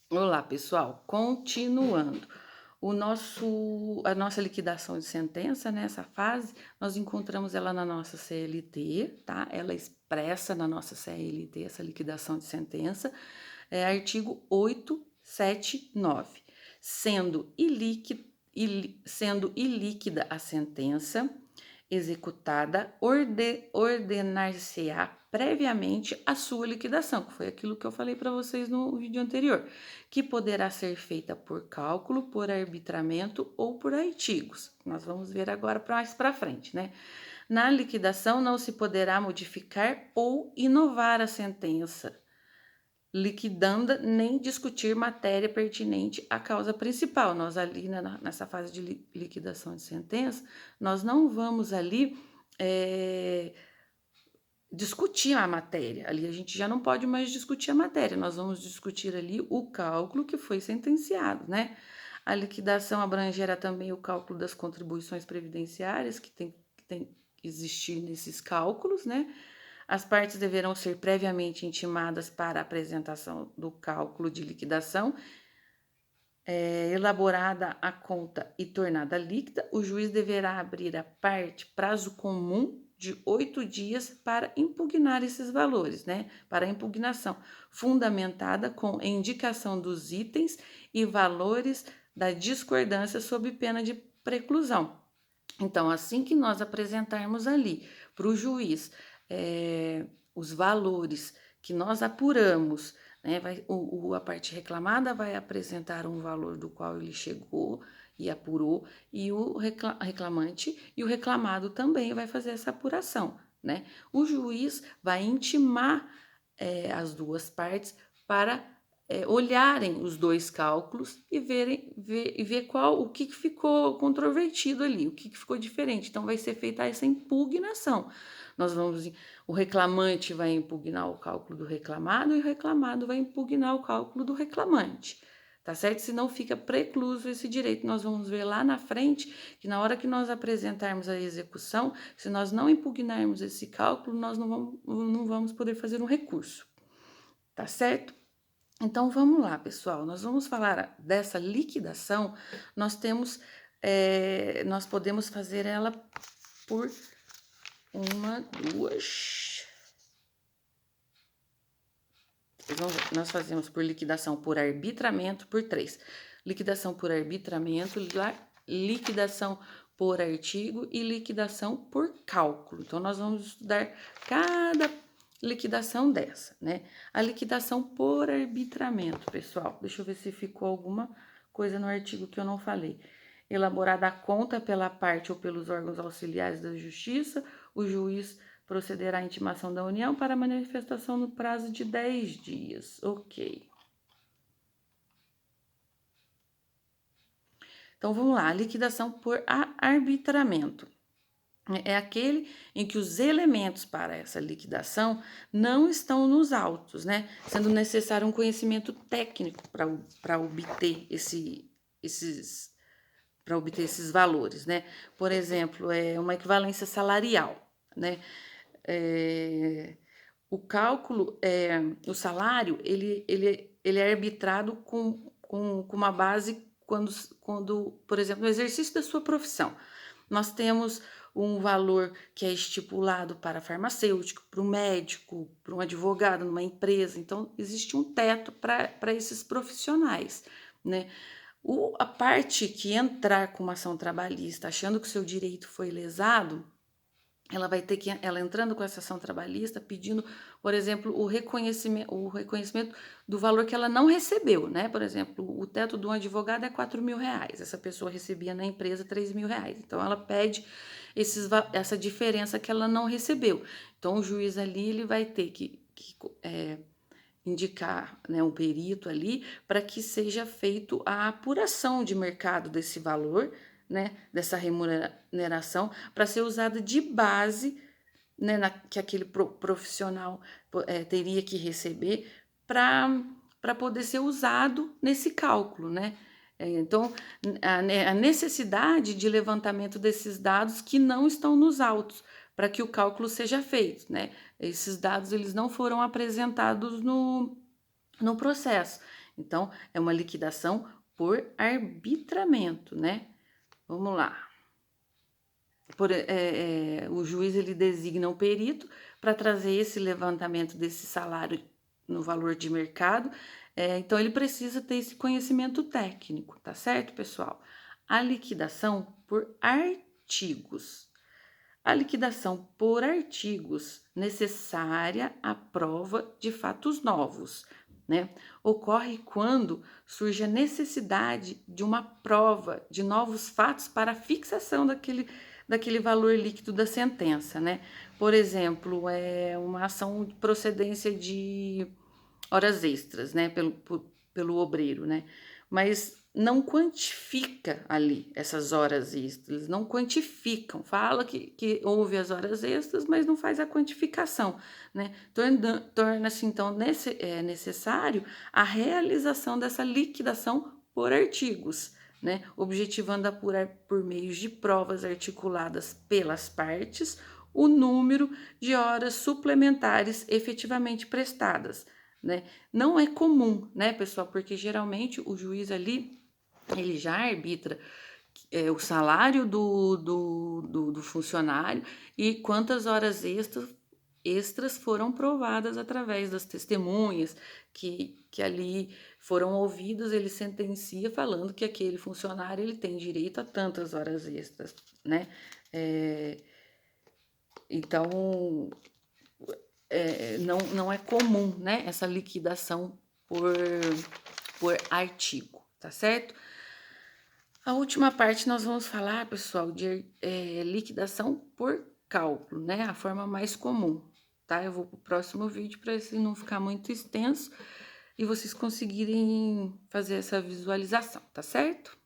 Olá, pessoal. Continuando. A nossa liquidação de sentença, nessa fase, nós encontramos ela na nossa CLT, tá? Ela é expressa na nossa CLT, essa liquidação de sentença, artigo 879. Sendo ilíquida a sentença executada, ordenar-se-á previamente a sua liquidação, que foi aquilo que eu falei para vocês no vídeo anterior, que poderá ser feita por cálculo, por arbitramento ou por artigos. Nós vamos ver agora mais para frente, né? Na liquidação não se poderá modificar ou inovar a sentença liquidanda nem discutir matéria pertinente à causa principal. Nós ali nessa fase de liquidação de sentença, nós não vamos ali discutir a matéria. Ali a gente já não pode mais discutir a matéria, nós vamos discutir ali o cálculo que foi sentenciado, né? A liquidação abrangerá também o cálculo das contribuições previdenciárias que tem que existir nesses cálculos, né? As partes deverão ser previamente intimadas para a apresentação do cálculo de liquidação, elaborada a conta e tornada líquida, o juiz deverá abrir à parte prazo comum de 8 dias para impugnar esses valores, né? Para impugnação, fundamentada com indicação dos itens e valores da discordância sob pena de preclusão. Então, assim que nós apresentarmos ali para o juiz os valores que nós apuramos, né, a parte reclamada vai apresentar um valor do qual ele chegou e apurou, e o reclamante e o reclamado também vai fazer essa apuração, né? O juiz vai intimar as duas partes para olharem os dois cálculos e ver qual o que ficou controvertido ali, o que ficou diferente. Então vai ser feita essa impugnação. O reclamante vai impugnar o cálculo do reclamado e o reclamado vai impugnar o cálculo do reclamante. Tá certo? Senão fica precluso esse direito. Nós vamos ver lá na frente que na hora que nós apresentarmos a execução, se nós não impugnarmos esse cálculo, nós não vamos poder fazer um recurso. Tá certo? Então vamos lá, pessoal. Nós vamos falar dessa liquidação. Nós podemos fazer ela por uma, duas. Nós fazemos por liquidação por arbitramento por 3. Liquidação por arbitramento, liquidação por artigo e liquidação por cálculo. Então, nós vamos estudar cada liquidação dessa, né? A liquidação por arbitramento, pessoal. Deixa eu ver se ficou alguma coisa no artigo que eu não falei. Elaborada a conta pela parte ou pelos órgãos auxiliares da Justiça, o juiz procederá à intimação da União para manifestação no prazo de 10 dias. Ok. Então, vamos lá. A liquidação por arbitramento é aquele em que os elementos para essa liquidação não estão nos autos, né? Sendo necessário um conhecimento técnico para obter esses valores, né? Por exemplo, uma equivalência salarial, né? O cálculo, o salário, ele é arbitrado com uma base quando, por exemplo, no exercício da sua profissão, nós temos um valor que é estipulado para farmacêutico, para o médico, para um advogado, numa empresa. Então, existe um teto para esses profissionais, né? A parte que entrar com uma ação trabalhista achando que o seu direito foi lesado, ela entrando com essa ação trabalhista, pedindo, por exemplo, o reconhecimento do valor que ela não recebeu, né? Por exemplo, o teto de um advogado é R$ 4.000, essa pessoa recebia na empresa R$ 3.000, então ela pede essa diferença que ela não recebeu. Então o juiz ali ele vai ter que indicar, né, um perito ali para que seja feito a apuração de mercado desse valor, né, dessa remuneração, para ser usada de base, né, que aquele profissional teria que receber para poder ser usado nesse cálculo, né? Então, a necessidade de levantamento desses dados que não estão nos autos, para que o cálculo seja feito, né? Esses dados eles não foram apresentados no processo. Então, é uma liquidação por arbitramento, né? Vamos lá. O juiz ele designa um perito para trazer esse levantamento desse salário no valor de mercado. Então, ele precisa ter esse conhecimento técnico, tá certo, pessoal? A liquidação por artigos. A liquidação por artigos necessária à prova de fatos novos, né? Ocorre quando surge a necessidade de uma prova de novos fatos para a fixação daquele valor líquido da sentença, né? Por exemplo, uma ação de procedência de horas extras, né? Pelo obreiro, né? Mas não quantifica ali essas horas extras, não quantificam, fala que houve as horas extras, mas não faz a quantificação, né? Torna-se então necessário a realização dessa liquidação por artigos, né? Objetivando apurar por meios de provas articuladas pelas partes o número de horas suplementares efetivamente prestadas, né? Não é comum, né, pessoal? Porque geralmente o juiz ali ele já arbitra o salário do funcionário e quantas horas extras foram provadas através das testemunhas que ali foram ouvidas, ele sentencia falando que aquele funcionário ele tem direito a tantas horas extras, né? Então, não é comum, né, essa liquidação por artigo, tá certo? A última parte nós vamos falar, pessoal, de liquidação por cálculo, né? A forma mais comum, tá? Eu vou pro próximo vídeo para esse não ficar muito extenso e vocês conseguirem fazer essa visualização, tá certo?